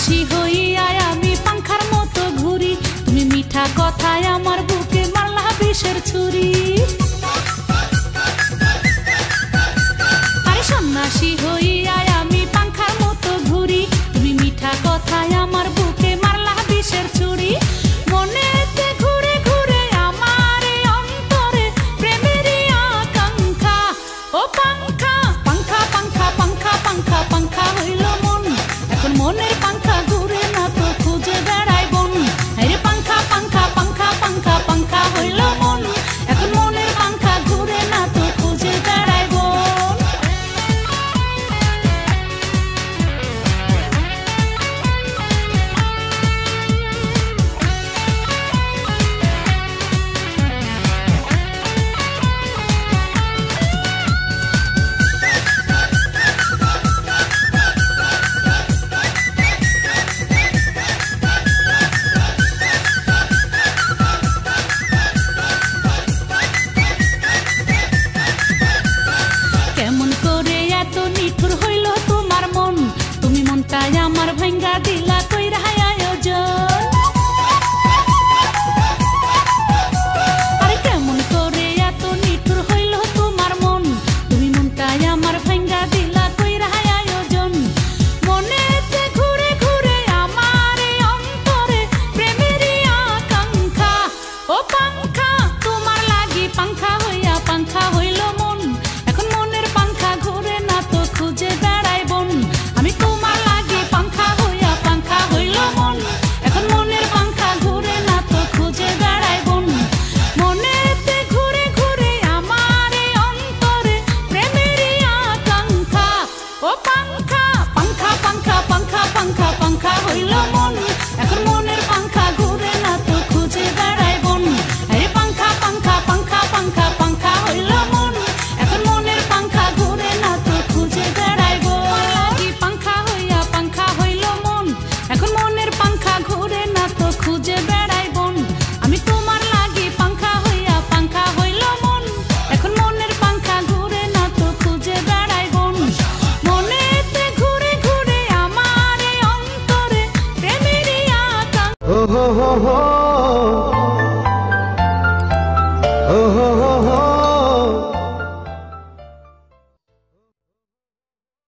সন্ন্যাসী হইয়া আমি পাংখার মতো ঘুরি, তুমি মিঠা কথায় আমার বুকে মারলা বিষের ছুরি। আরে সন্ন্যাসী হইয়া আমি পাংখার মতো ঘুরি, তুমি মিঠা কথায় আমার বুকে মারলা বিষের ছুরি। মনেতে ঘুরে ঘুরে আমার অন্তরে প্রেমেরই আকাঙ্ক্ষা। ও পাংখা পাংখা পাংখা পাংখা পাংখা পাংখা হইল মন, এখন মনের পাংখা ঘুরে না তো খুঁজে বেড়াই বন। আরে পাংখা পাংখা পাংখা পাংখা পাংখা হইল মন, এখন মনের পাংখা ঘুরে না তো খুঁজে বেড়াই বন। কেমন করে এত নিঠুর হইল তোমার মন, তুমি মনটাই আমার ভাঙ্গা দিলা কইরা আয়োজন। আরে কেমন করে এত নিঠুর হইল তোমার মন, তুমি মনটাই আমার ভাঙ্গা দিলা কইরা আয়োজন। মনেতে ঘুরে ঘুরে আমার অন্তরে প্রেমেরই আকাঙ্ক্ষা। ও পাংখা তোমার লাগি পাংখা হইয়া পাংখা হইল মন, এখন মনের পাংখা ঘুরে না তো খুঁজে বেড়াই বন। আমি তোমার লাগি পাংখা হইয়া পাংখা হইল মন, এখন মনের পাংখা ঘুরে না তো খুঁজে বেড়াই বন। মনেতে ঘুরে ঘুরে আমার অন্তরে প্রেমেরই আকাঙ্ক্ষা। ও পাংখা পাংখা পাংখা পাংখা পাংখা পাংখা হইল মন, এখন মনের পাংখা ঘুরে না তো খুঁজে বেড়াই বন। আরে পাংখা পাংখা পাংখা পাংখা পাংখা হইল মন, এখন মনের পাংখা ঘুরে না তো খুঁজে বেড়াই বন। লাগি পাংখা হইয়া পাংখা হইল মন, এখন মনের পাংখা ঘুরে না তো খুঁজে বেড়াই বন। আমি তোমার লাগি পাংখা হইয়া পাংখা হইল মন, এখন মনের পাংখা ঘুরে না তো খুঁজে বেড়াই বন। মনেতে ঘুরে ঘুরে আমার অন্তরে প্রেমেরই আকাঙ্ক্ষা।